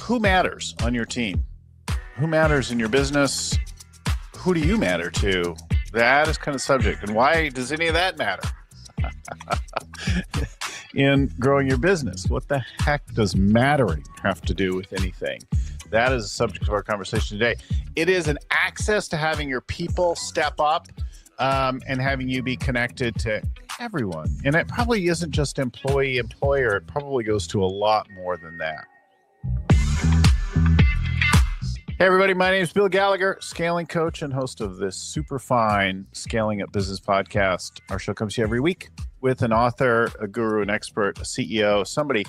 Who matters on your team? Who matters in your business? Who do you matter to? That is kind of subject. And why does any of that matter in growing your business? What the heck does mattering have to do with anything? That is the subject of our conversation today. It is an access to having your people step up and having you be connected to everyone. And it probably isn't just employee-employer. It probably goes to a lot more than that. Hey, everybody. My name is Bill Gallagher, scaling coach and host of this super fine Scaling Up Business podcast. Our show comes to you every week with an author, a guru, an expert, a CEO, somebody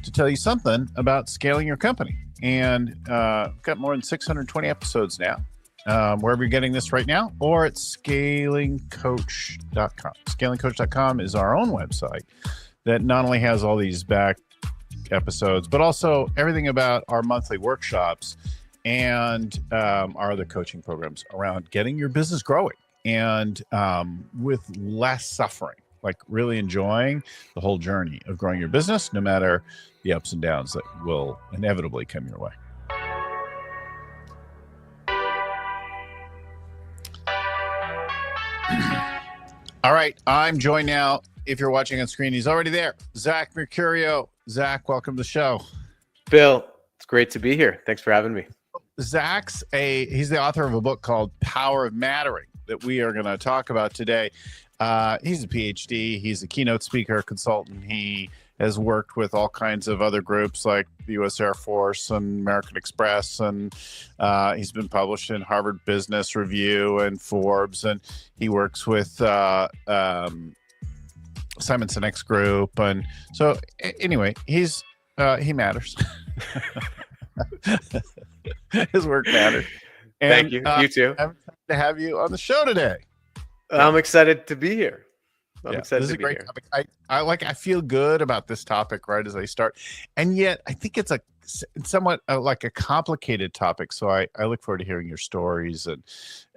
to tell you something about scaling your company. And we've got more than 620 episodes now, wherever you're getting this right now, or at scalingcoach.com. Scalingcoach.com is our own website that not only has all these back episodes, but also everything about our monthly workshops and our other coaching programs around getting your business growing and with less suffering, like really enjoying the whole journey of growing your business, no matter the ups and downs that will inevitably come your way. All right, I'm joined now, if you're watching on screen, he's already there, Zach Mercurio. Zach, welcome to the show. Bill, it's great to be here. Thanks for having me. Zach's he's the author of a book called Power of Mattering that we are going to talk about today. He's a PhD. He's a keynote speaker, consultant. He has worked with all kinds of other groups like the U.S. Air Force and American Express, and he's been published in Harvard Business Review and Forbes, and he works with Simon Sinek's group. And so anyway, he matters. His work matters. And, thank you. You too. I'm excited to have you on the show today. I'm excited to be here. This is a great topic. I feel good about this topic right as I start, and yet I think it's somewhat like a complicated topic. So I look forward to hearing your stories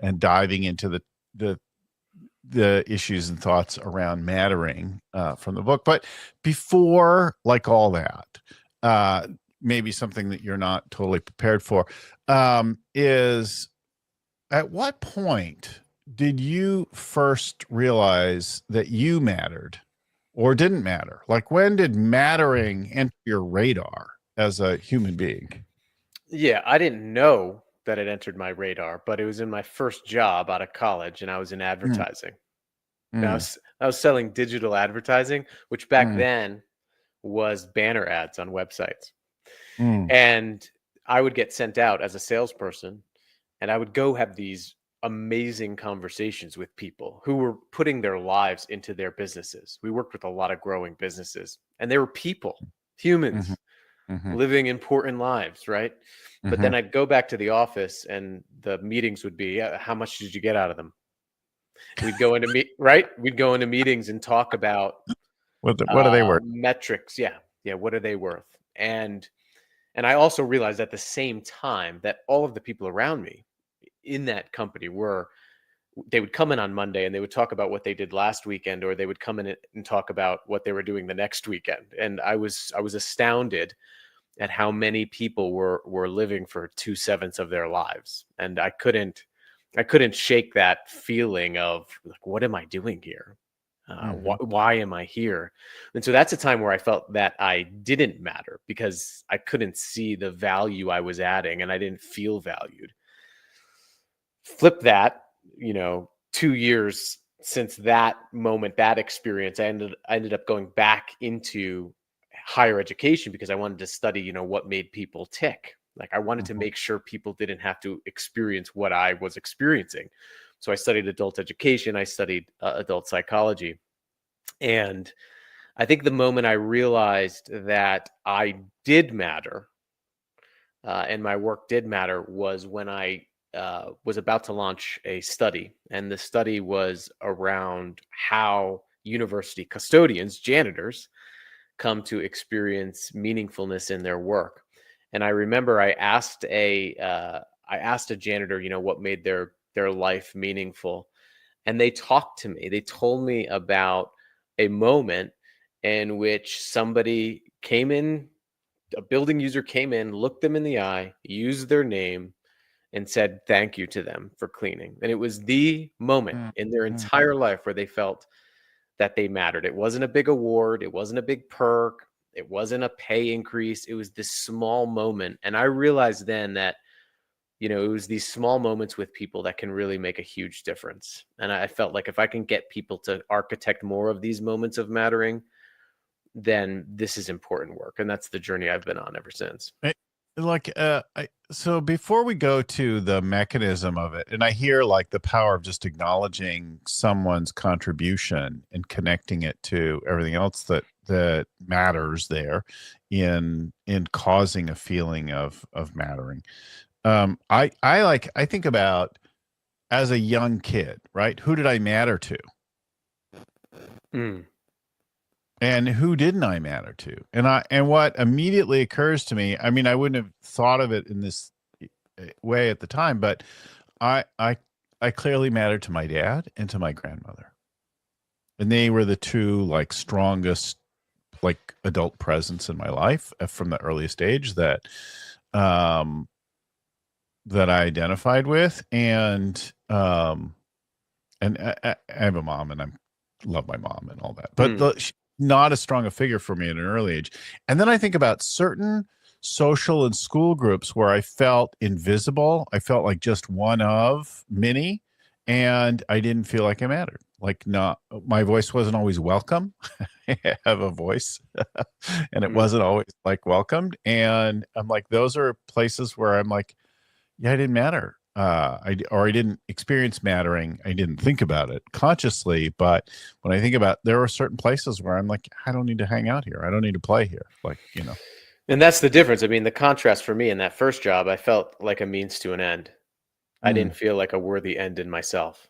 and diving into the issues and thoughts around mattering from the book. But before, like all that, maybe something that you're not totally prepared for, is at what point did you first realize that you mattered or didn't matter? Like, when did mattering enter your radar as a human being? Yeah, I didn't know that it entered my radar, but it was in my first job out of college, and I was in advertising. And I was selling digital advertising, which back then was banner ads on websites. And I would get sent out as a salesperson, and I would go have these amazing conversations with people who were putting their lives into their businesses. We worked with a lot of growing businesses, and they were people, humans, living important lives, right? But then I'd go back to the office, and the meetings would be, how much did you get out of them? We'd go into We'd go into meetings and talk about what are they worth? Metrics. Yeah. What are they worth? And I also realized at the same time that all of the people around me in that company they would come in on Monday and they would talk about what they did last weekend, or they would come in and talk about what they were doing the next weekend. And I was astounded at how many people were living for 2/7 of their lives. And I couldn't shake that feeling of like, what am I doing here? Why am I here? And so that's a time where I felt that I didn't matter because I couldn't see the value I was adding, and I didn't feel valued. Flip that, 2 years since that moment, that experience, I ended up going back into higher education because I wanted to study, what made people tick. Like, I wanted to make sure people didn't have to experience what I was experiencing. So I studied adult education. I studied adult psychology. And I think the moment I realized that I did matter and my work did matter was when I was about to launch a study. And the study was around how university custodians, janitors, come to experience meaningfulness in their work. And I remember I asked a janitor, what made their life meaningful. And they talked to me. They told me about a moment in which somebody came in, a building user came in, looked them in the eye, used their name, and said thank you to them for cleaning. And it was the moment Mm, in their mm. entire life where they felt that they mattered. It wasn't a big award, it wasn't a big perk, it wasn't a pay increase. It was this small moment. And I realized then that, it was these small moments with people that can really make a huge difference. And I felt like if I can get people to architect more of these moments of mattering, then this is important work. And that's the journey I've been on ever since. So before we go to the mechanism of it, and I hear like the power of just acknowledging someone's contribution and connecting it to everything else that matters there in causing a feeling of mattering. I think about as a young kid, right? Who did I matter to? Mm. And who didn't I matter to? And what immediately occurs to me, I mean, I wouldn't have thought of it in this way at the time, but I I I clearly mattered to my dad and to my grandmother. And they were the two like strongest like adult presence in my life from the earliest age um that I identified with. And I have a mom, and I love my mom and all that, but she's not as strong a figure for me at an early age. And then I think about certain social and school groups where I felt invisible. I felt like just one of many, and I didn't feel like I mattered. Like, not my voice wasn't always welcome. I have a voice, and it Mm. wasn't always like welcomed. And I'm like, those are places where I'm like, yeah, I didn't matter. I didn't experience mattering. I didn't think about it consciously, but when I think about, there are certain places where I'm like, I don't need to hang out here. I don't need to play here. Like. And that's the difference. I mean, the contrast for me in that first job, I felt like a means to an end. I Mm, didn't feel like a worthy end in myself.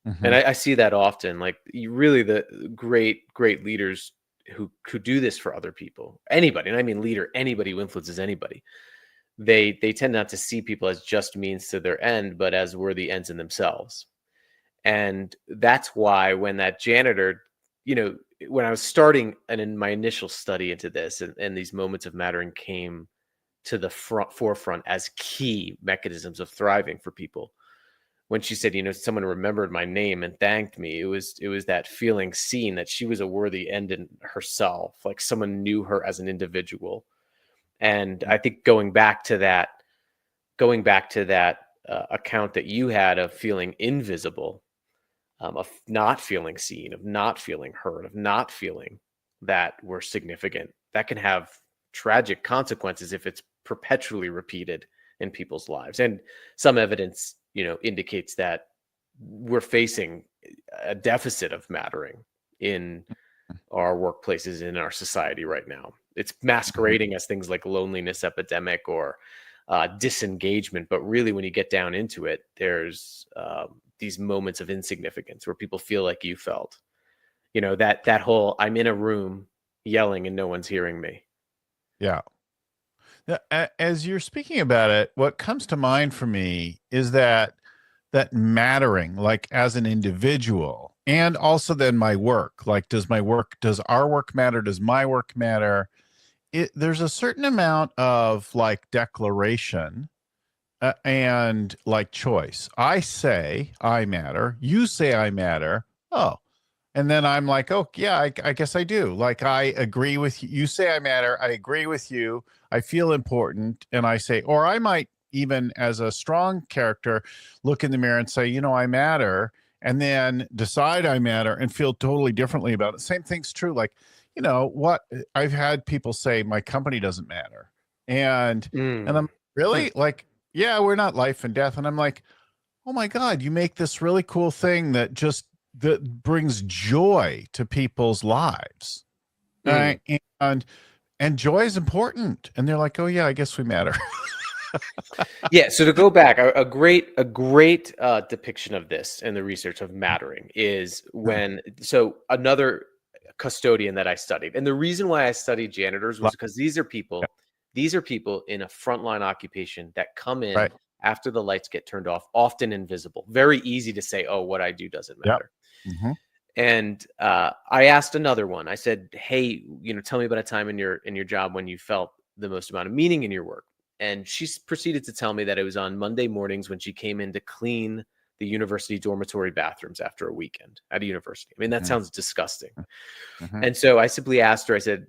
And mhm, I see that often. Like you really, the great leaders who do this for other people, anybody, and I mean leader, anybody who influences anybody, they tend not to see people as just means to their end, but as worthy ends in themselves. And that's why when that janitor, you know, when I was starting and in my initial study into this, and these moments of mattering came to the forefront as key mechanisms of thriving for people. When she said, someone remembered my name and thanked me, it was that feeling seen that she was a worthy end in herself, like someone knew her as an individual. And mm, I think going back to that account that you had of feeling invisible, of not feeling seen, of not feeling heard, of not feeling that we're significant, that can have tragic consequences if it's perpetually repeated in people's lives. And some evidence, indicates that we're facing a deficit of mattering in our workplaces, in our society right now. It's mhm. masquerading as things like loneliness epidemic or disengagement, but really, when you get down into it, there's these moments of insignificance where people feel like you felt. That whole "I'm in a room yelling and no one's hearing me." Yeah. As you're speaking about it, what comes to mind for me is that mattering, like as an individual, and also then my work. Like, does our work matter? Does my work matter? There's a certain amount of like declaration and like choice. I say I matter. You say I matter. Oh, and then I'm like, oh, yeah, I guess I do. Like, I agree with you. You say I matter. I agree with you. I feel important. And I say, or I might even, as a strong character, look in the mirror and say, I matter. And then decide I matter and feel totally differently about it. Same thing's true. Like, what I've had people say, my company doesn't matter. And I'm Mm. Hmm. really like, yeah, we're not life and death. And I'm like, oh my God, you make this really cool thing that brings joy to people's lives. Mm. And and joy is important. And they're like, oh yeah, I guess we matter. Yeah. So to go back, a great depiction of this in the research of mattering is another custodian that I studied, and the reason why I studied janitors was because these are people in a frontline occupation that come in Right. after the lights get turned off, often invisible. Very easy to say, "Oh, what I do doesn't Yep. matter." Hmm. And I asked another one. I said, "Hey, tell me about a time in your job when you felt the most amount of meaning in your work." And she proceeded to tell me that it was on Monday mornings when she came in to clean the university dormitory bathrooms after a weekend at a university. I mean, that sounds disgusting. Mm-hmm. And so I simply asked her, I said,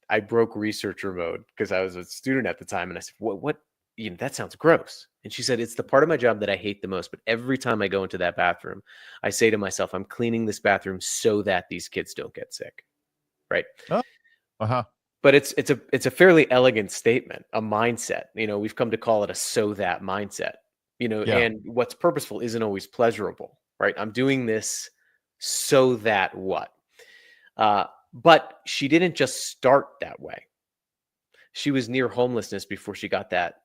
I broke researcher mode because I was a student at the time. And I said, what, that sounds gross. And she said, it's the part of my job that I hate the most. But every time I go into that bathroom, I say to myself, I'm cleaning this bathroom so that these kids don't get sick. Right. Oh, uh-huh. But it's a fairly elegant statement, a mindset. We've come to call it a so that mindset. Yeah. And what's purposeful isn't always pleasurable, right? I'm doing this so that what? But she didn't just start that way. She was near homelessness before she got that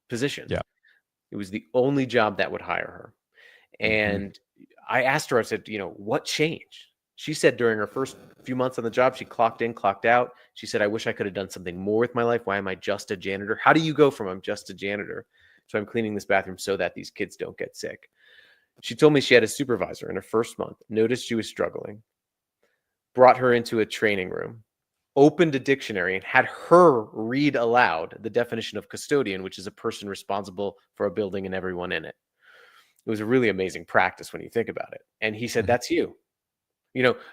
position. Yeah. It was the only job that would hire her. And I asked her, I said, what changed? She said during her first few months on the job, she clocked in, clocked out. She said, I wish I could have done something more with my life. Why am I just a janitor? How do you go from I'm just a janitor to I'm cleaning this bathroom so that these kids don't get sick? She told me she had a supervisor in her first month, noticed she was struggling, brought her into a training room, opened a dictionary, and had her read aloud the definition of custodian, which is a person responsible for a building and everyone in it. It was a really amazing practice when you think about it. And he said, that's you.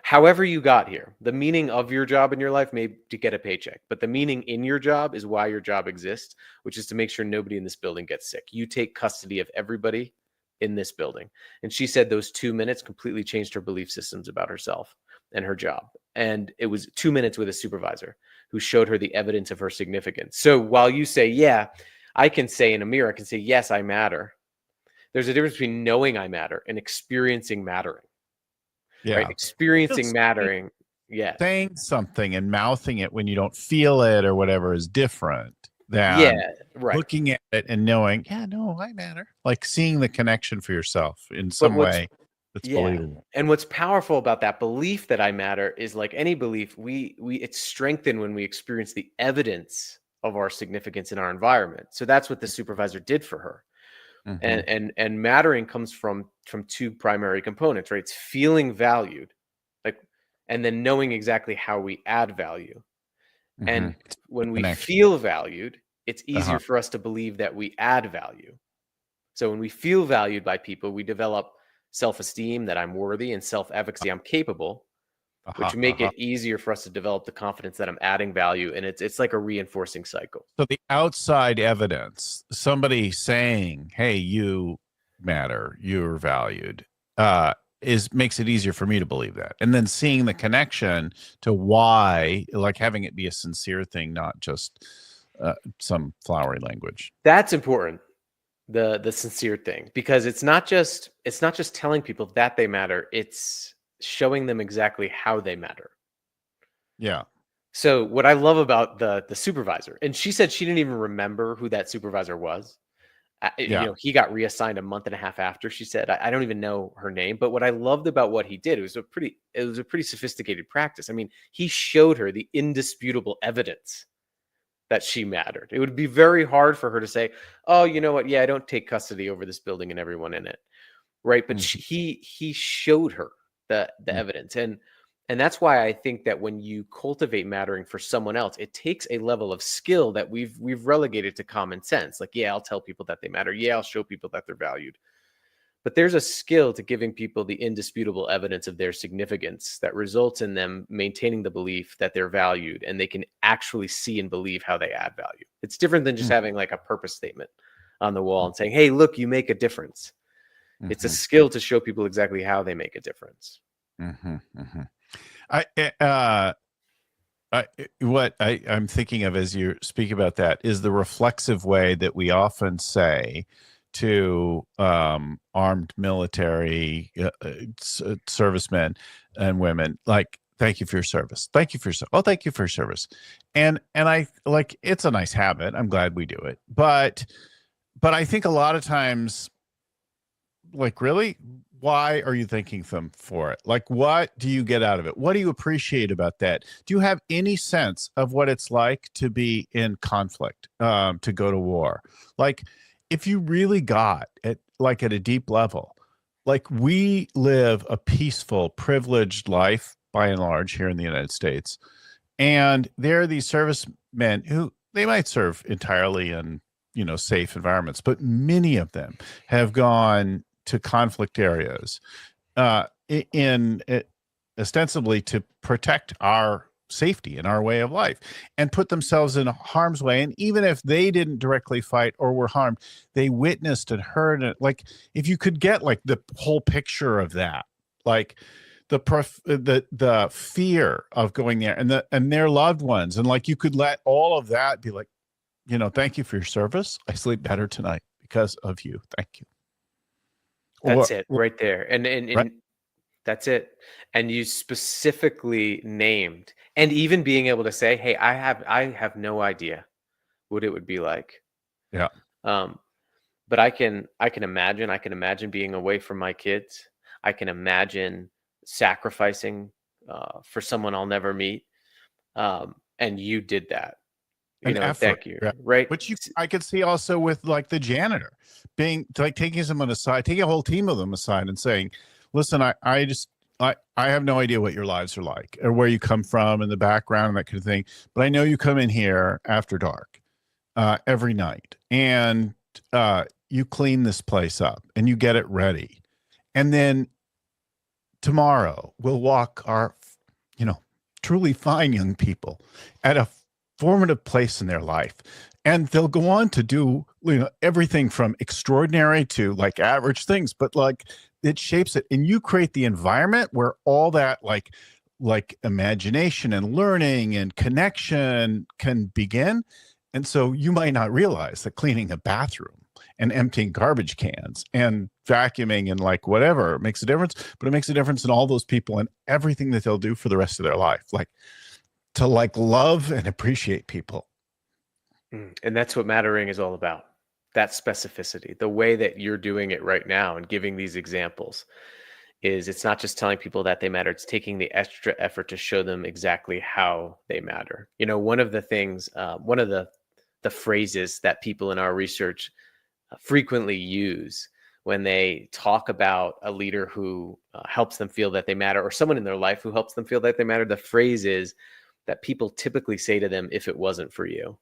However you got here, the meaning of your job in your life may be to get a paycheck, but the meaning in your job is why your job exists, which is to make sure nobody in this building gets sick. You take custody of everybody in this building. And she said those 2 minutes completely changed her belief systems about herself and her job. And it was 2 minutes with a supervisor who showed her the evidence of her significance. So while you say, yeah, I can say in a mirror, I can say, yes, I matter. There's a difference between knowing I matter and experiencing mattering. Yeah. Right? Experiencing mattering. Yeah. Saying something and mouthing it when you don't feel it or whatever is different than looking at it and knowing, yeah, no, I matter. Like seeing the connection for yourself in some way that's believable. And what's powerful about that belief that I matter is, like any belief, it's strengthened when we experience the evidence of our significance in our environment. So that's what the supervisor did for her. And mattering comes from two primary components, right? It's feeling valued, and then knowing exactly how we add value. And when we feel valued, it's easier for us to believe that we add value. So when we feel valued by people, we develop self-esteem that I'm worthy and self-efficacy I'm capable, which make it easier for us to develop the confidence that I'm adding value. And it's like a reinforcing cycle. So the outside evidence, somebody saying, hey, you matter, you're valued, makes it easier for me to believe that. And then seeing the connection to why, like having it be a sincere thing, not just some flowery language. That's important. The sincere thing, because it's not just telling people that they matter. It's showing them exactly how they matter. Yeah. So what I love about the supervisor, and she said she didn't even remember who that supervisor was. He got reassigned a month and a half after. She said, I don't even know her name. But what I loved about what he did, it was a pretty sophisticated practice. I mean, he showed her the indisputable evidence that she mattered. It would be very hard for her to say, oh, you know what? Yeah, I don't take custody over this building and everyone in it. Right. But he showed her the evidence. And that's why I think that when you cultivate mattering for someone else, it takes a level of skill that we've relegated to common sense. Like, yeah, I'll tell people that they matter. Yeah, I'll show people that they're valued. But there's a skill to giving people the indisputable evidence of their significance that results in them maintaining the belief that they're valued and they can actually see and believe how they add value. It's different than just having like a purpose statement on the wall and saying, hey, look, you make a difference. It's a skill to show people exactly how they make a difference. What I'm thinking of as you speak about that is the reflexive way that we often say to armed military servicemen and women, like, thank you for your service. Thank you for your oh, thank you for your service. And I like, it's a nice habit. I'm glad we do it. But I think a lot of times, like, really, why are you thanking them for it? Like, what do you get out of it? What do you appreciate about that? Do you have any sense of what it's like to be in conflict, to go to war? Like, if you really got at a deep level, like we live a peaceful, privileged life by and large here in the United States. And there are these servicemen who they might serve entirely in, safe environments, but many of them have gone to conflict areas in ostensibly to protect our safety and our way of life, and put themselves in harm's way. And even if they didn't directly fight or were harmed, they witnessed and heard it. Like, if you could get like the whole picture of that, like the fear of going there, and their loved ones, and like you could let all of that be like, thank you for your service. I sleep better tonight because of you. Thank you. That's it right there. And Right. that's it. And you specifically named, and even being able to say, hey, I have no idea what it would be like. Yeah. But I can imagine being away from my kids. I can imagine sacrificing for someone I'll never meet. And you did that. An effort, thank you. yeah. Right. Which I could see also with like the janitor being like taking someone aside, taking a whole team of them aside and saying, listen, I have no idea what your lives are like or where you come from and the background and that kind of thing. But I know you come in here after dark every night, and you clean this place up and you get it ready. And then tomorrow we'll walk our, truly fine young people at a formative place in their life, and they'll go on to do everything from extraordinary to like average things, but like it shapes it, and you create the environment where all that like imagination and learning and connection can begin. And so you might not realize that cleaning a bathroom and emptying garbage cans and vacuuming and like whatever makes a difference, but it makes a difference in all those people and everything that they'll do for the rest of their life. Like, to like love and appreciate people. And that's what mattering is all about. That specificity, the way that you're doing it right now and giving these examples, is it's not just telling people that they matter. It's taking the extra effort to show them exactly how they matter. One of the things, one of the phrases that people in our research frequently use when they talk about a leader who helps them feel that they matter, or someone in their life who helps them feel that they matter, the phrase is that people typically say to them, if it wasn't for you.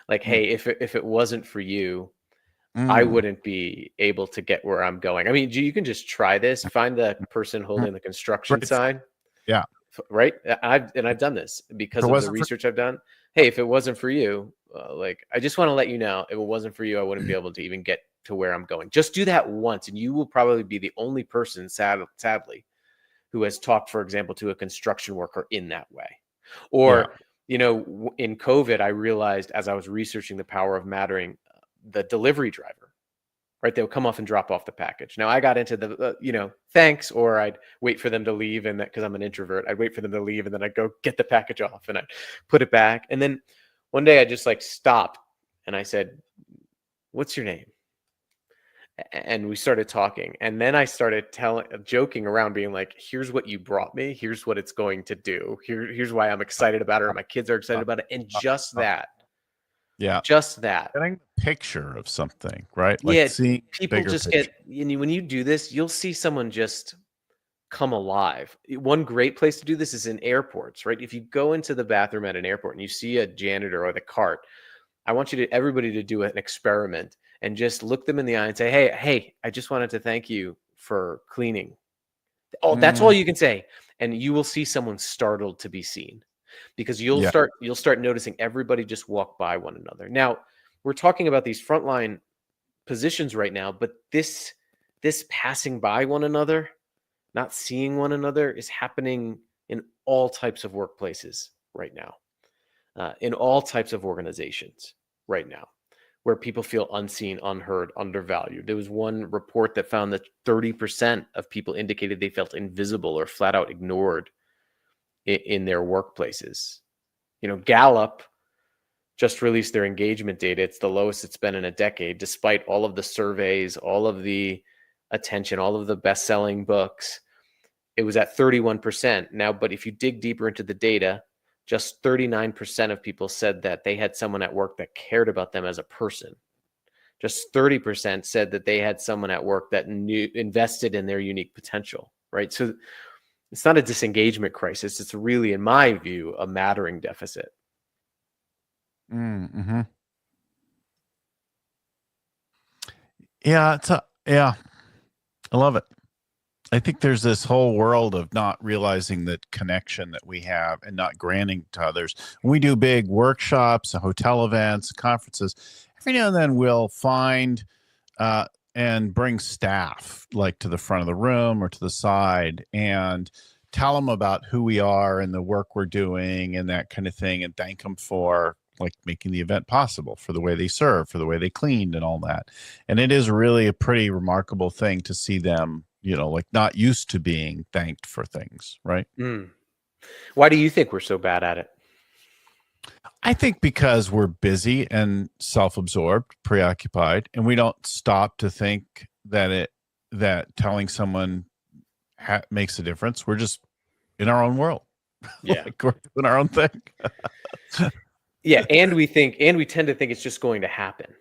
Like, hey, if it wasn't for you, I wouldn't be able to get where I'm going. I mean, you can just try this. Find the person holding the construction sign. Yeah. Right. I've done this because of the research I've done. Hey, if it wasn't for you, I just want to let you know, if it wasn't for you, I wouldn't be able to even get to where I'm going. Just do that once, and you will probably be the only person, sadly, who has talked, for example, to a construction worker in that way. Or, in COVID, I realized as I was researching the power of mattering, the delivery driver, right? They would come off and drop off the package. Now I got into the, thanks, or I'd wait for them to leave. And because I'm an introvert, I'd wait for them to leave and then I'd go get the package off and I'd put it back. And then one day I just stopped and I said, what's your name? And we started talking, and then I started joking around, being like, here's what you brought me, here's what it's going to do, here's why I'm excited about it, or my kids are excited about it. And just that getting a picture of something, right? Like seeing people just picture. When you do this, you'll see someone just come alive. One great place to do this is in airports, right? If you go into the bathroom at an airport and you see a janitor or the cart, I want everybody to do an experiment and just look them in the eye and say, hey, I just wanted to thank you for cleaning. Oh, that's all you can say. And you will see someone startled to be seen, because you'll start noticing everybody just walk by one another. Now, we're talking about these frontline positions right now, but this passing by one another, not seeing one another, is happening in all types of workplaces right now. In all types of organizations right now, where people feel unseen, unheard, undervalued. There was one report that found that 30% of people indicated they felt invisible or flat out ignored in their workplaces. Gallup just released their engagement data. It's the lowest it's been in a decade, despite all of the surveys, all of the attention, all of the best-selling books. It was at 31%. Now, but if you dig deeper into the data, just 39% of people said that they had someone at work that cared about them as a person. Just 30% said that they had someone at work that invested in their unique potential, right? So it's not a disengagement crisis. It's really, in my view, a mattering deficit. Mm-hmm. Yeah, yeah, I love it. I think there's this whole world of not realizing that connection that we have and not granting to others. When we do big workshops, hotel events, conferences, every now and then we'll find and bring staff like to the front of the room or to the side and tell them about who we are and the work we're doing and that kind of thing, and thank them for like making the event possible, for the way they served, for the way they cleaned and all that. And it is really a pretty remarkable thing to see them, like not used to being thanked for things, right? Why do you think we're so bad at it? I think because we're busy and self-absorbed, preoccupied, and we don't stop to think that telling someone makes a difference. We're just in our own world. Yeah. Like we're doing our own thing. Yeah, and we tend to think it's just going to happen,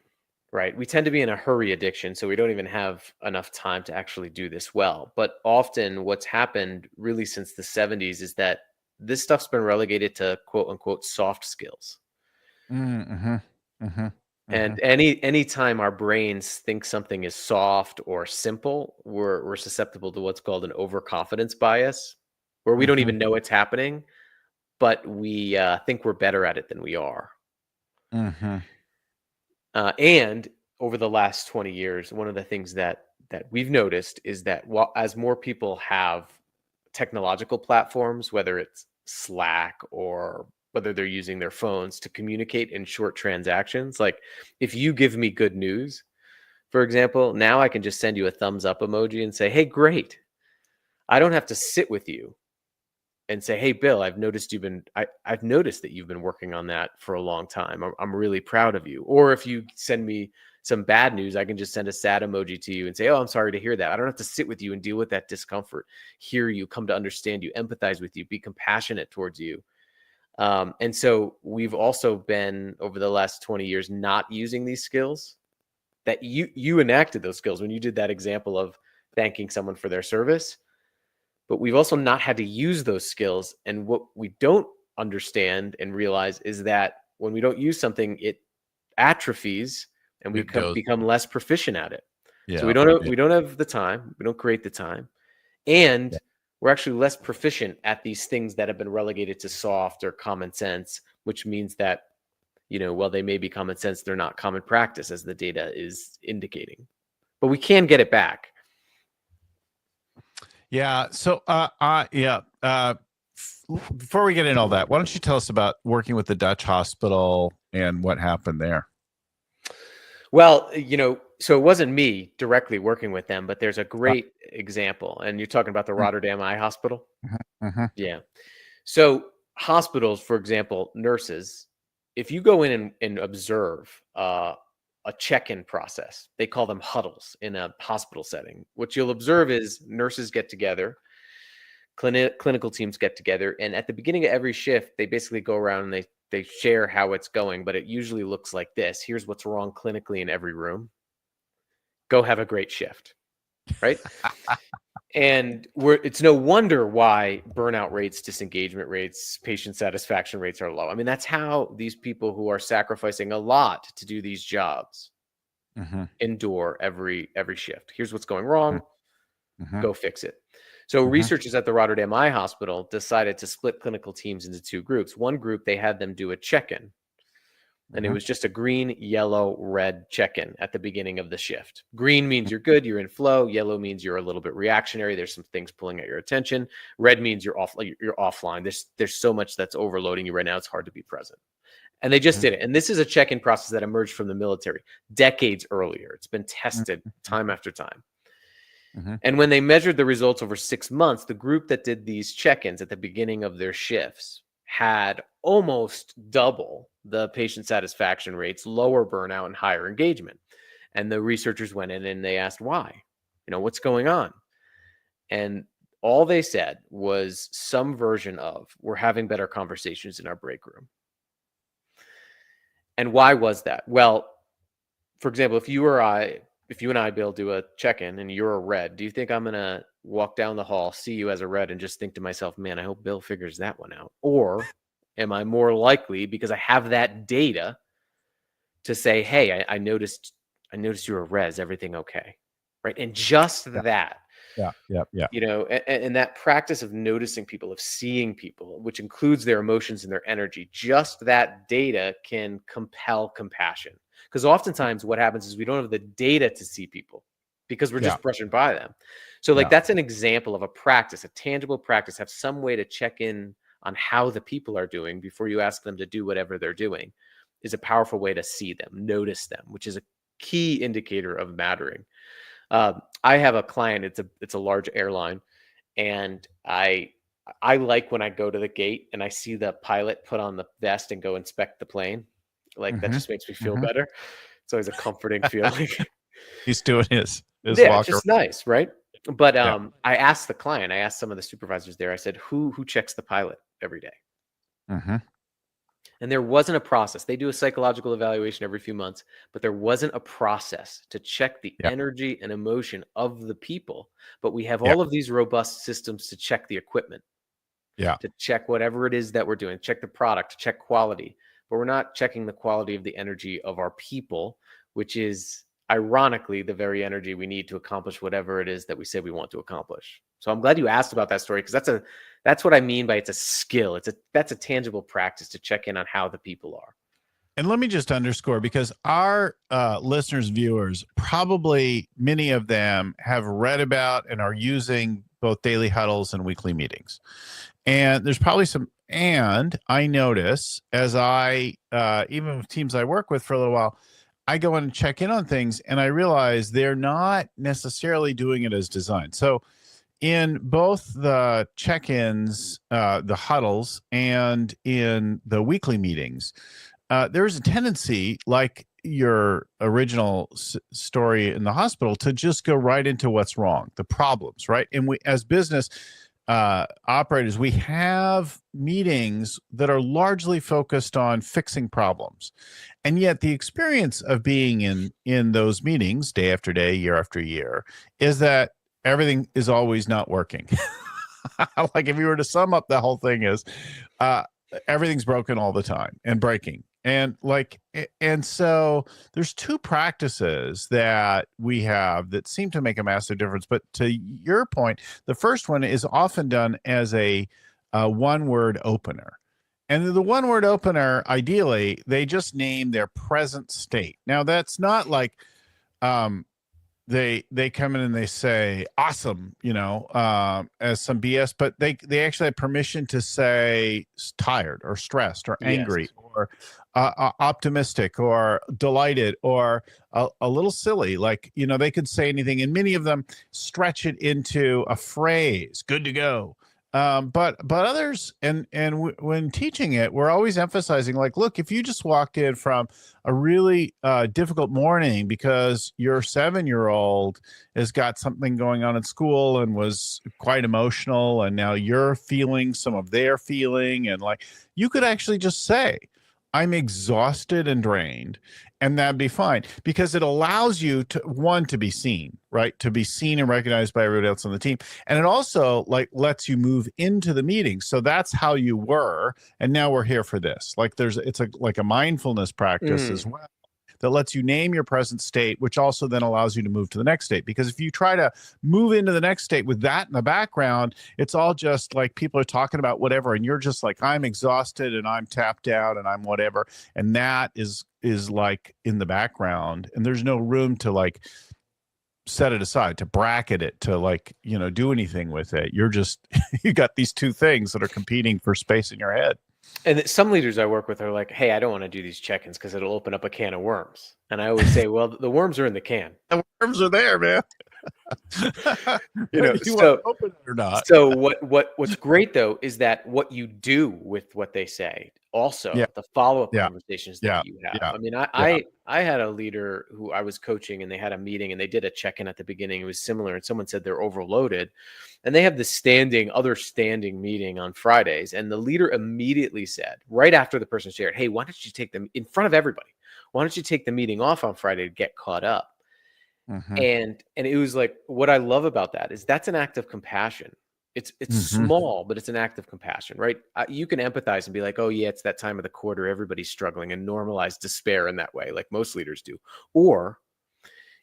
right? We tend to be in a hurry addiction, so we don't even have enough time to actually do this well. But often what's happened really since the 70s is that this stuff's been relegated to quote unquote soft skills. Mm-hmm. Mm-hmm. And anytime our brains think something is soft or simple, we're susceptible to what's called an overconfidence bias, where we don't even know it's happening, but we think we're better at it than we are. Mm-hmm. And over the last 20 years, one of the things that we've noticed is that as more people have technological platforms, whether it's Slack or whether they're using their phones to communicate in short transactions, like if you give me good news, for example, now I can just send you a thumbs up emoji and say, hey, great. I don't have to sit with you and say, hey, Bill, I've noticed I've noticed that you've been working on that for a long time. I'm really proud of you. Or if you send me some bad news, I can just send a sad emoji to you and say, oh, I'm sorry to hear that. I don't have to sit with you and deal with that discomfort, hear you, come to understand you, empathize with you, be compassionate towards you. And so we've also been, over the last 20 years, not using these skills. That you enacted those skills when you did that example of thanking someone for their service. But we've also not had to use those skills. And what we don't understand and realize is that when we don't use something, it atrophies and we become less proficient at it. Yeah. So we don't have the time. We don't create the time. And we're actually less proficient at these things that have been relegated to soft or common sense, which means that, while they may be common sense, they're not common practice, as the data is indicating. But we can get it back. Yeah. So, before we get into all that, why don't you tell us about working with the Dutch hospital and what happened there? Well, so it wasn't me directly working with them, but there's a great example. And you're talking about the Rotterdam Eye Hospital? Mm-hmm. Yeah. So hospitals, for example, nurses, if you go in and observe a check-in process, they call them huddles in a hospital setting. What you'll observe is nurses get together, clinical teams get together, and at the beginning of every shift, they basically go around and they share how it's going, but it usually looks like this. Here's what's wrong clinically in every room. Go have a great shift, right? And it's no wonder why burnout rates, disengagement rates, patient satisfaction rates are low. I mean, that's how these people who are sacrificing a lot to do these jobs endure every shift. Here's what's going wrong. Go fix it. So researchers at the Rotterdam Eye Hospital decided to split clinical teams into two groups. One group, they had them do a check-in. And it was just a green, yellow, red check-in at the beginning of the shift. Green means you're good, you're in flow. Yellow means you're a little bit reactionary. There's some things pulling at your attention. Red means you're offline. There's so much that's overloading you right now. It's hard to be present. And they just did it. And this is a check-in process that emerged from the military decades earlier. It's been tested time after time. And when they measured the results over 6 months, the group that did these check-ins at the beginning of their shifts had almost double the patient satisfaction rates, lower burnout, and higher engagement. And the researchers went in and they asked why, what's going on? And all they said was some version of, we're having better conversations in our break room. And why was that? Well, for example, if you and I, Bill, do a check-in and you're a red, do you think I'm gonna walk down the hall, see you as a red, and just think to myself, man, I hope Bill figures that one out? Or am I more likely, because I have that data, to say, hey, I noticed you're a red. Is everything okay? Right. And just Yeah. that, Yeah. and that practice of noticing people, of seeing people, which includes their emotions and their energy, just that data can compel compassion. Because oftentimes what happens is we don't have the data to see people because we're just brushing by them. So like that's an example of a practice, a tangible practice. Have some way to check in on how the people are doing before you ask them to do whatever they're doing is a powerful way to see them, notice them, which is a key indicator of mattering. I have a client, it's a large airline, and I like when I go to the gate and I see the pilot put on the vest and go inspect the plane. Like that just makes me feel better. It's always a comforting feeling. He's doing his Yeah, it's walk just nice, right? But Yeah. I asked the client, I asked some of the supervisors there, I said, who checks the pilot every day? And there wasn't a process. They do a psychological evaluation every few months, but there wasn't a process to check the energy and emotion of the people. But we have all of these robust systems to check the equipment, to check whatever it is that we're doing, check the product, to check quality. But we're not checking the quality of the energy of our people, which is ironically the very energy we need to accomplish whatever it is that we say we want to accomplish. So I'm glad you asked about that story, because that's what I mean by it's a skill. That's a tangible practice to check in on how the people are. And let me just underscore, because our listeners, viewers, probably many of them have read about and are using both daily huddles and weekly meetings. And there's probably some, and I notice as I, even with teams I work with for a little while, I go in and check in on things and I realize they're not necessarily doing it as designed. So in both the check-ins, the huddles, and in the weekly meetings, there's a tendency, like your original story in the hospital, to just go right into what's wrong, the problems, right? And we, as business operators, we have meetings that are largely focused on fixing problems. And yet the experience of being in those meetings day after day, year after year, is that everything is always not working. Like if you were to sum up the whole thing is everything's broken all the time and breaking. And so there's two practices that we have that seem to make a massive difference. But to your point, the first one is often done as a one-word opener. And the one-word opener, ideally, they just name their present state. Now, that's not like they come in and they say awesome, as some BS, but they actually have permission to say tired or stressed or angry or optimistic or delighted or a little silly. Like, they could say anything, and many of them stretch it into a phrase, good to go. But others, when teaching it, we're always emphasizing, like, look, if you just walked in from a really difficult morning because your 7-year-old has got something going on at school and was quite emotional, and now you're feeling some of their feeling, and like, you could actually just say, I'm exhausted and drained, and that'd be fine, because it allows you to be seen, right? To be seen and recognized by everybody else on the team. And it also lets you move into the meeting. So that's how you were. And now we're here for this. Like it's like a mindfulness practice as well, that lets you name your present state, which also then allows you to move to the next state. Because if you try to move into the next state with that in the background, it's all just like people are talking about whatever, and you're just like, I'm exhausted and I'm tapped out and I'm whatever. And that is like in the background, and there's no room to like set it aside, to bracket it, to do anything with it. You're just, you got these two things that are competing for space in your head. And some leaders I work with are like, hey, I don't want to do these check-ins because it'll open up a can of worms. And I always say, well, the worms are in the can. The worms are there, man. You so open it or not. So what's great though is that what you do with what they say, also the follow-up conversations that you have. I mean, I had a leader who I was coaching, and they had a meeting and they did a check-in at the beginning. It was similar, and someone said they're overloaded, and they have this other standing meeting on Fridays. And the leader immediately said, right after the person shared, hey, why don't you take them in front of everybody? Why don't you take the meeting off on Friday to get caught up? Mm-hmm. And it was like, what I love about that is that's an act of compassion. It's Mm-hmm. small, but it's an act of compassion, right? You can empathize and be like, oh yeah, it's that time of the quarter, everybody's struggling, and normalize despair in that way, like most leaders do. Or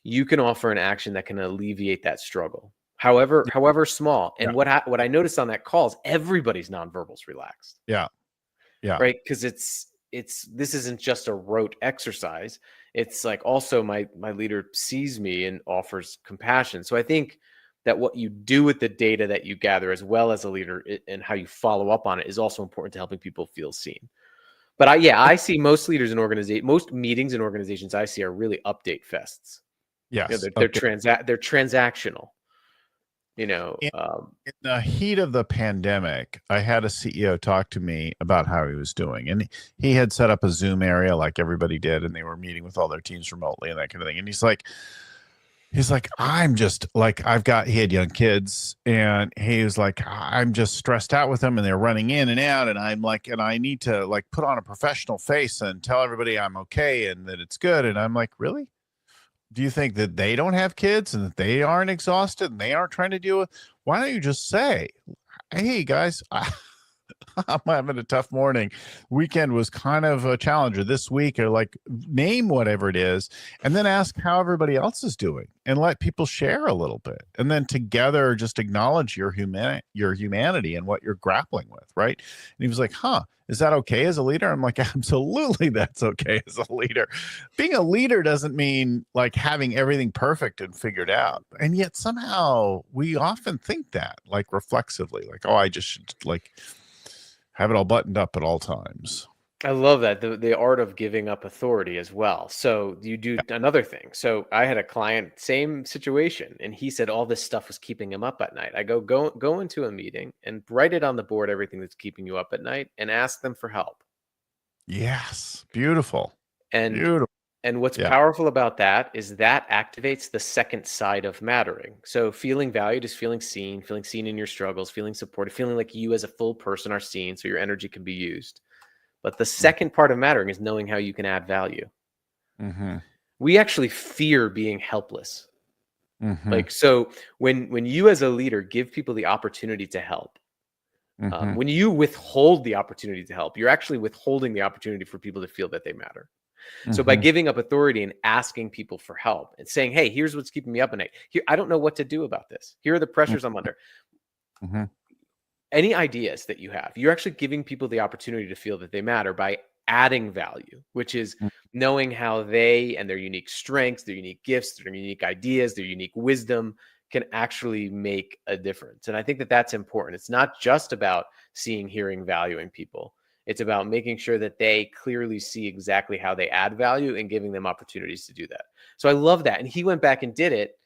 you can offer an action that can alleviate that struggle, however small. Yeah. And what I noticed on that call is everybody's nonverbals relaxed, Yeah. Yeah. right? Because this isn't just a rote exercise. It's like also my leader sees me and offers compassion. So I think that what you do with the data that you gather, as well as a leader, and how you follow up on it, is also important to helping people feel seen. But I see most leaders in most meetings in organizations I see are really update fests. Yes. They're Okay. they're transactional. In, in the heat of the pandemic, I had a CEO talk to me about how he was doing, and he had set up a Zoom area like everybody did, and they were meeting with all their teams remotely and that kind of thing. And he's like, I'm just like, he had young kids, and he was like, I'm just stressed out with them, and they're running in and out, and I'm like, and I need to like put on a professional face and tell everybody I'm okay and that it's good. And I'm like, really? Do you think that they don't have kids and that they aren't exhausted and they aren't trying to deal with? Why don't you just say, hey guys, I'm having a tough morning. Weekend was kind of a challenger this week, or like name whatever it is, and then ask how everybody else is doing and let people share a little bit. And then together just acknowledge your humanity and what you're grappling with. Right. And he was like, is that okay as a leader? I'm like, absolutely, that's okay as a leader. Being a leader doesn't mean like having everything perfect and figured out. And yet somehow we often think that, like reflexively, like, oh, I just should like have it all buttoned up at all times. I love that, the art of giving up authority as well. So you do another thing. So I had a client, same situation, and he said all this stuff was keeping him up at night. I go into a meeting and write it on the board, everything that's keeping you up at night, and ask them for help. Yes. Beautiful. And Beautiful. what's Yeah. powerful about that is that activates the second side of mattering. So feeling valued is feeling seen in your struggles, feeling supported, feeling like you as a full person are seen, so your energy can be used. But the second part of mattering is knowing how you can add value. Mm-hmm. We actually fear being helpless. Mm-hmm. Like, so when you as a leader give people the opportunity to help, Mm-hmm. when you withhold the opportunity to help, you're actually withholding the opportunity for people to feel that they matter. So by Mm-hmm. giving up authority and asking people for help and saying, hey, here's what's keeping me up at night. Here, I don't know what to do about this. Here are the pressures I'm under. Mm-hmm. Any ideas that you have, you're actually giving people the opportunity to feel that they matter by adding value, which is knowing how they and their unique strengths, their unique gifts, their unique ideas, their unique wisdom can actually make a difference. And I think that that's important. It's not just about seeing, hearing, valuing people. It's about making sure that they clearly see exactly how they add value and giving them opportunities to do that. So I love that. And he went back and did it.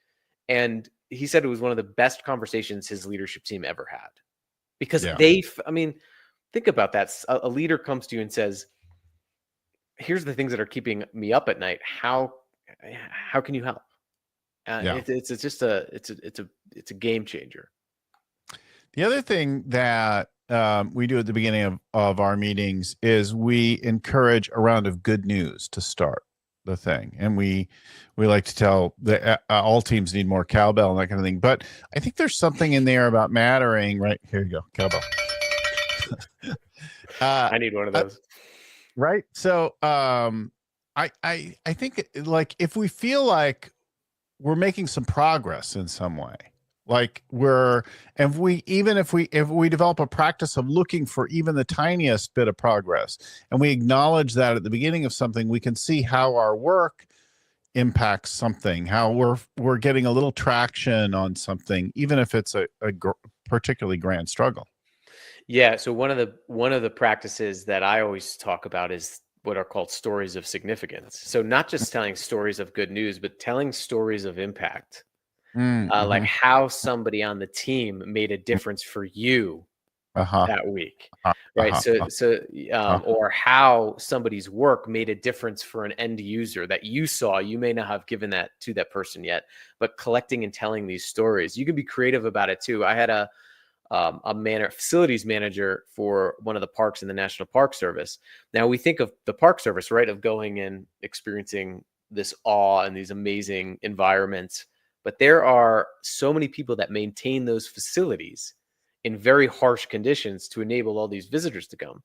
And he said it was one of the best conversations his leadership team ever had. Because Yeah. I mean, think about that. A leader comes to you and says, here's the things that are keeping me up at night. How can you help? Yeah. It's just it's a game changer. The other thing that we do at the beginning of our meetings is we encourage a round of good news to start the thing. And we like to tell the all teams need more cowbell and that kind of thing. But I think there's something in there about mattering. Right, here you go, cowbell. I need one of those. Right. So I think like if we feel like we're making some progress in some way, like if we develop a practice of looking for even the tiniest bit of progress, and we acknowledge that at the beginning of something, we can see how our work impacts something, how we're getting a little traction on something, even if it's a particularly grand struggle. Yeah. So one of the practices that I always talk about is what are called stories of significance. So not just telling stories of good news, but telling stories of impact. Like Mm-hmm. how somebody on the team made a difference for you Uh-huh. that week, right? Uh-huh. Or how somebody's work made a difference for an end user that you saw. You may not have given that to that person yet, but collecting and telling these stories, you can be creative about it too. I had a facilities manager for one of the parks in the National Park Service. Now we think of the Park Service, right, of going and experiencing this awe and these amazing environments, but there are so many people that maintain those facilities in very harsh conditions to enable all these visitors to come.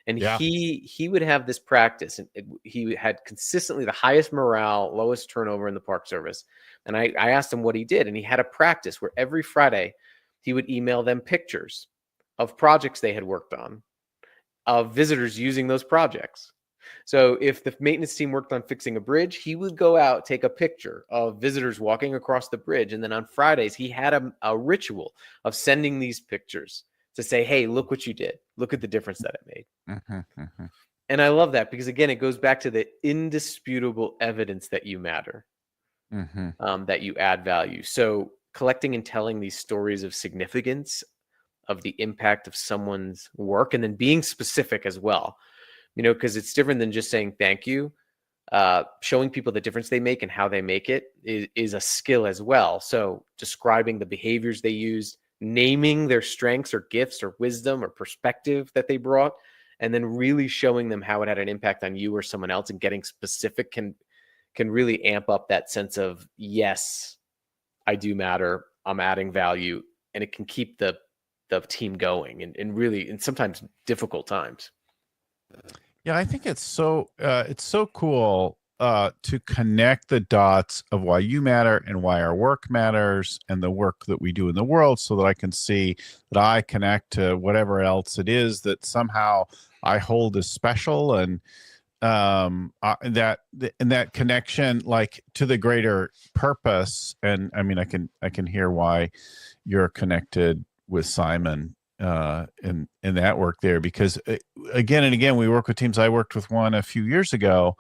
And Yeah. he would have this practice, and he had consistently the highest morale, lowest turnover in the Park Service. And I asked him what he did, and he had a practice where every Friday he would email them pictures of projects they had worked on, of visitors using those projects. So if the maintenance team worked on fixing a bridge, he would go out, take a picture of visitors walking across the bridge. And then on Fridays, he had a ritual of sending these pictures to say, hey, look what you did. Look at the difference that it made. And I love that because, again, it goes back to the indisputable evidence that you matter, that you add value. So collecting and telling these stories of significance, of the impact of someone's work, and then being specific as well, because it's different than just saying thank you. Showing people the difference they make and how they make it is a skill as well. So describing the behaviors they use, naming their strengths or gifts or wisdom or perspective that they brought, and then really showing them how it had an impact on you or someone else, and getting specific can really amp up that sense of, yes, I do matter, I'm adding value, and it can keep the team going in really, in sometimes difficult times. Yeah, I think it's so cool to connect the dots of why you matter and why our work matters and the work that we do in the world, so that I can see that I connect to whatever else it is that somehow I hold as special, and that connection, like, to the greater purpose. And I mean, I can hear why you're connected with Simon in that work there, because again and again we work with teams. I worked with one a few years ago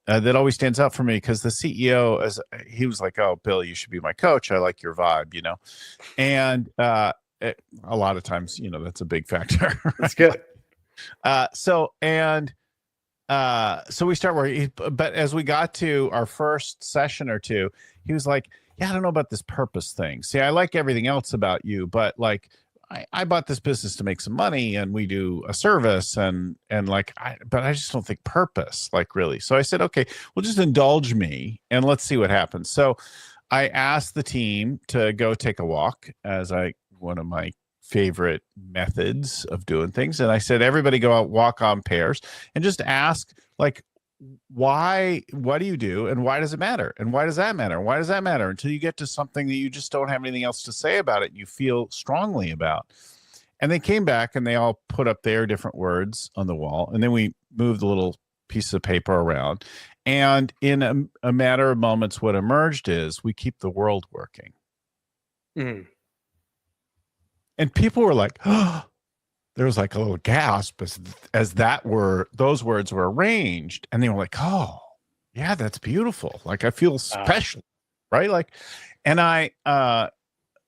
that always stands out for me, because the CEO, as he was like, "Oh, Bill, you should be my coach. I like your vibe," and a lot of times, that's a big factor. That's good. So we start working, but as we got to our first session or two, he was like, "Yeah, I don't know about this purpose thing. See, I like everything else about you, but like, I bought this business to make some money, and we do a service, and like, but I just don't think purpose, like, really." So I said, "Okay, well, just indulge me and let's see what happens." So I asked the team to go take a walk, as one of my favorite methods of doing things. And I said, everybody go out, walk on pairs, and just ask, like, what do you do, and why does it matter, and why does that matter, and why does that matter, until you get to something that you just don't have anything else to say about it and you feel strongly about. And they came back and they all put up their different words on the wall, and then we moved a little piece of paper around, and in a matter of moments, what emerged is, we keep the world working. And people were like, "Oh," there was like a little gasp as those words were arranged, and they were like, "Oh, yeah, that's beautiful. Like, I feel special," right? Like, and I'm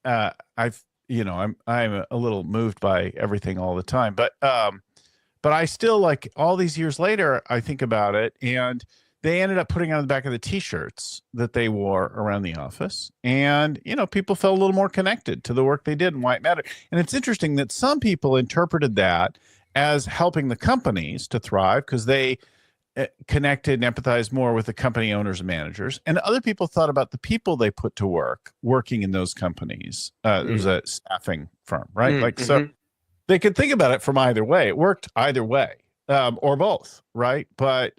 a little moved by everything all the time, but I still, like, all these years later, I think about it, and they ended up putting on the back of the t-shirts that they wore around the office. And, people felt a little more connected to the work they did and why it mattered. And it's interesting that some people interpreted that as helping the companies to thrive, because they connected and empathized more with the company owners and managers. And other people thought about the people they put to work working in those companies. It was a staffing firm, right? So they could think about it from either way. It worked either way, or both, right? But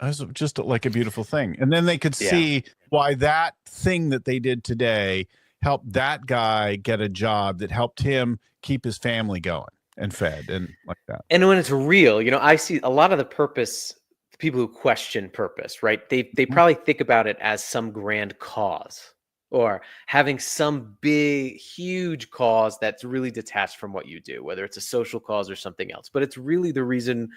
it was just like a beautiful thing. And then they could see why that thing that they did today helped that guy get a job that helped him keep his family going and fed and like that. And when it's real, I see a lot of the purpose, the people who question purpose, right? They probably think about it as some grand cause, or having some big, huge cause that's really detached from what you do, whether it's a social cause or something else. But it's really the reason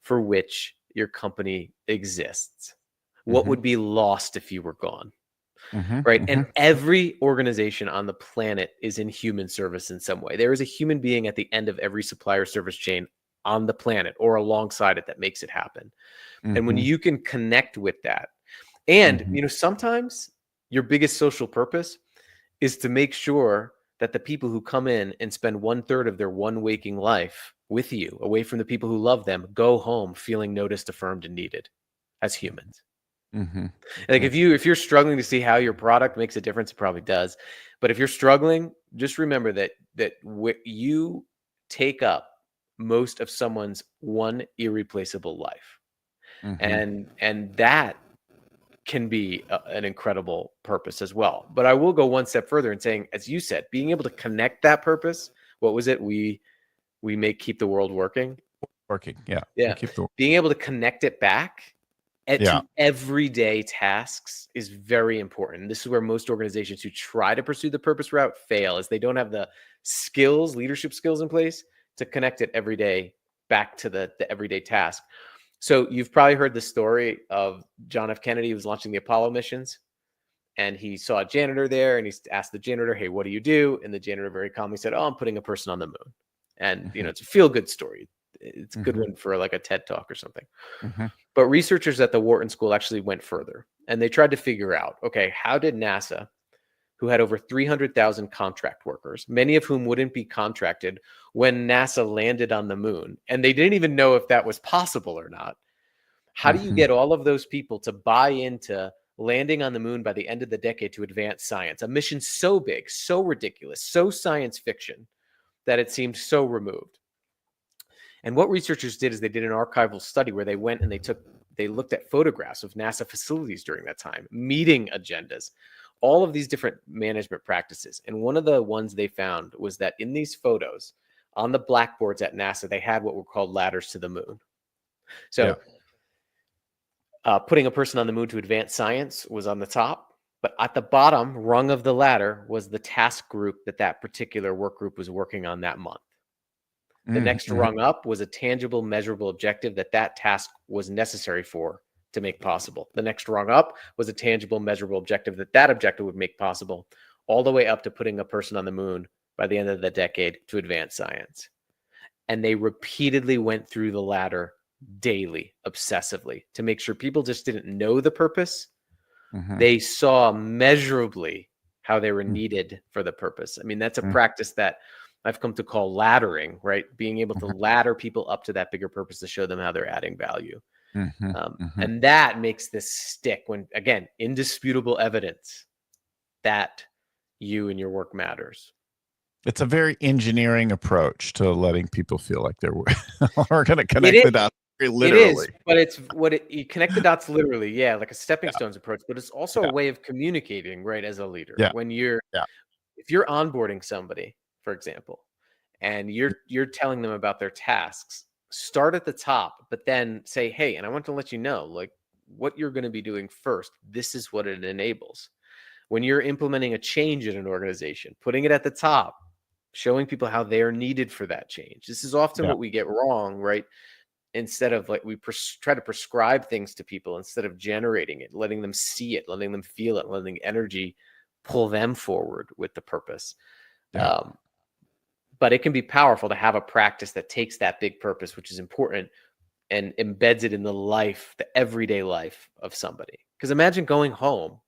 for which your company exists. What would be lost if you were gone? Right. And every organization on the planet is in human service in some way. There is a human being at the end of every supplier service chain on the planet or alongside it that makes it happen. And when you can connect with that, and sometimes your biggest social purpose is to make sure that the people who come in and spend 1/3 of their one waking life with you, away from the people who love them, go home feeling noticed, affirmed, and needed as humans. Like if you're struggling to see how your product makes a difference, it probably does. But if you're struggling, just remember that you take up most of someone's one irreplaceable life, and that can be an incredible purpose as well. But I will go one step further in saying, as you said, being able to connect that purpose. What was it? We keep the world working. Yeah. Being able to connect it back to everyday tasks is very important. This is where most organizations who try to pursue the purpose route fail, is they don't have the skills, leadership skills in place to connect it every day back to the everyday task. So you've probably heard the story of John F. Kennedy. He was launching the Apollo missions, and he saw a janitor there, and he asked the janitor, "Hey, what do you do?" And the janitor very calmly said, "Oh, I'm putting a person on the moon." And it's a feel-good story. It's a good one for like a TED Talk or something. But researchers at the Wharton School actually went further, and they tried to figure out, okay, how did NASA, who had over 300,000 contract workers, many of whom wouldn't be contracted when NASA landed on the moon, and they didn't even know if that was possible or not. How do you get all of those people to buy into landing on the moon by the end of the decade to advance science? A mission so big, so ridiculous, so science fiction that it seemed so removed. And what researchers did is they did an archival study where they went and they looked at photographs of NASA facilities during that time, meeting agendas, all of these different management practices. And one of the ones they found was that in these photos, on the blackboards at NASA, they had what were called ladders to the moon. So putting a person on the moon to advance science was on the top, but at the bottom rung of the ladder was the task group that particular work group was working on that month. The next rung up was a tangible, measurable objective that task was necessary for to make possible. The next rung up was a tangible, measurable objective that objective would make possible, all the way up to putting a person on the moon by the end of the decade to advance science. And they repeatedly went through the ladder daily, obsessively, to make sure people just didn't know the purpose. They saw measurably how they were needed for the purpose. I mean, that's a practice that I've come to call laddering, right? Being able to ladder people up to that bigger purpose to show them how they're adding value. And that makes this stick when, again, indisputable evidence that you and your work matters. It's a very engineering approach to letting people feel like they're going to connect the dots. Literally. It is, but it's you connect the dots literally, like a stepping stones approach, but it's also a way of communicating, right, as a leader. When if you're onboarding somebody, for example, and you're telling them about their tasks, start at the top, but then say, hey, and I want to let you know, like, what you're going to be doing first. This is what it enables. When you're implementing a change in an organization, putting it at the top, showing people how they're needed for that change. This is often what we get wrong, right? Instead of like, we try to prescribe things to people instead of generating it, letting them see it, letting them feel it, letting energy pull them forward with the purpose. But it can be powerful to have a practice that takes that big purpose, which is important, and embeds it in the everyday life of somebody. Because imagine going home.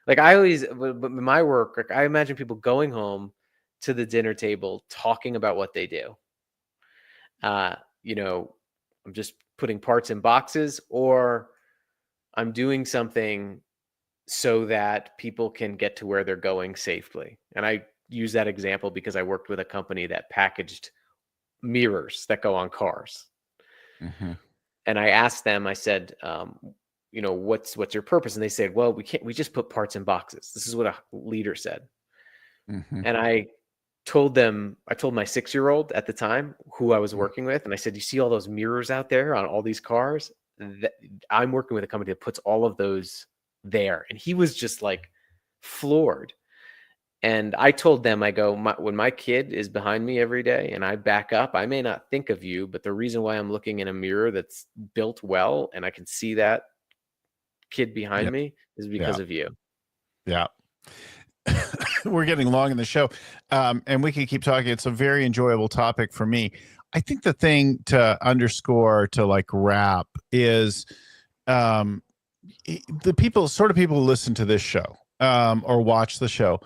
Like but my work, like I imagine people going home to the dinner table, talking about what they do. I'm just putting parts in boxes, or I'm doing something so that people can get to where they're going safely. And I use that example because I worked with a company that packaged mirrors that go on cars. And I asked them, I said, what's your purpose? And they said, well, we just put parts in boxes. This is what a leader said. And I told my 6-year-old at the time who I was working with, and I said, you see all those mirrors out there on all these cars? I'm working with a company that puts all of those there. And he was just like floored. And I told them, I go, when my kid is behind me every day and I back up, I may not think of you, but the reason why I'm looking in a mirror that's built well and I can see that kid behind me is because of you. We're getting long in the show, and we can keep talking. It's a very enjoyable topic for me. I think the thing to underscore, to like wrap, is the people who listen to this show or watch the show.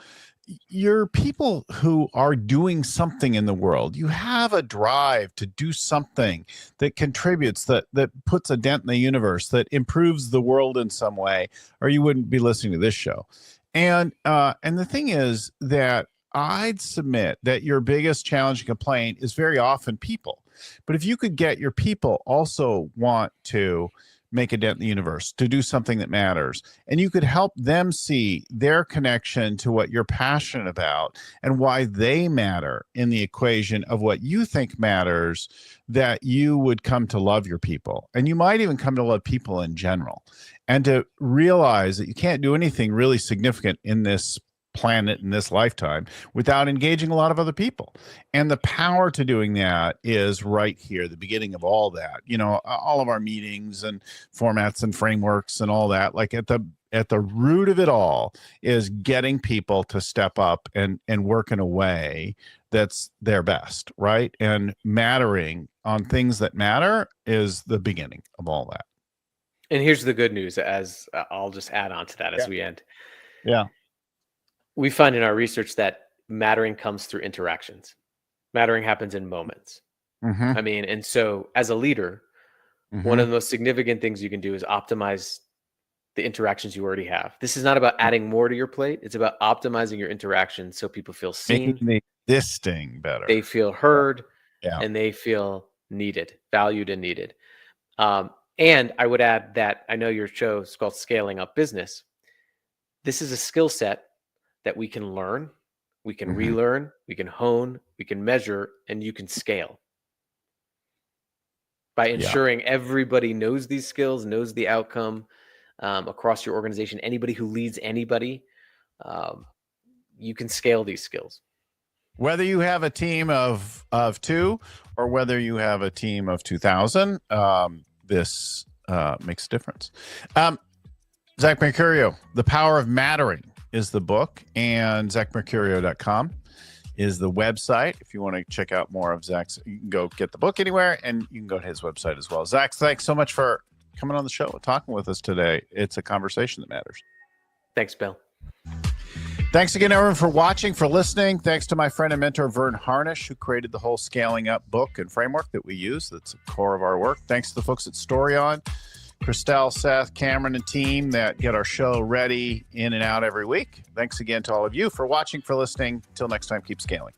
you're people who are doing something in the world. You have a drive to do something that contributes, that puts a dent in the universe, that improves the world in some way, or you wouldn't be listening to this show. And the thing is that I'd submit that your biggest challenge and complaint is very often people. But if you could get your people also want to make a dent in the universe, to do something that matters, and you could help them see their connection to what you're passionate about and why they matter in the equation of what you think matters, that you would come to love your people. And you might even come to love people in general, and to realize that you can't do anything really significant in this planet in this lifetime without engaging a lot of other people. And the power to doing that is right here, the beginning of all that. All of our meetings and formats and frameworks and all that, like at the root of it all is getting people to step up and work in a way that's their best, right? And mattering on things that matter is the beginning of all that. And here's the good news, as I'll just add on to that as we end. Yeah. We find in our research that mattering comes through interactions. Mattering happens in moments. I mean, and so as a leader, one of the most significant things you can do is optimize the interactions you already have. This is not about adding more to your plate. It's about optimizing your interactions so people feel seen. Making the existing better. They feel heard, and they feel needed, valued and needed. And I would add that I know your show is called Scaling Up Business. This is a skill set that we can learn, we can relearn, we can hone, we can measure, and you can scale. By ensuring everybody knows these skills, knows the outcome across your organization, anybody who leads anybody, you can scale these skills. Whether you have a team of two or whether you have a team of 2,000, this makes a difference. Zach Mercurio, The Power of Mattering is the book, and zachmercurio.com is the website. If you want to check out more of Zach's, you can go get the book anywhere, and you can go to his website as well. Zach, thanks so much for coming on the show and talking with us today. It's a conversation that matters. Thanks, Bill. Thanks again, everyone, for watching, for listening. Thanks to my friend and mentor, Vern Harnish, who created the whole Scaling Up book and framework that we use. That's the core of our work. Thanks to the folks at StoryOn, Christelle, Seth, Cameron, and team that get our show ready in and out every week. Thanks again to all of you for watching, for listening. Till next time, keep scaling.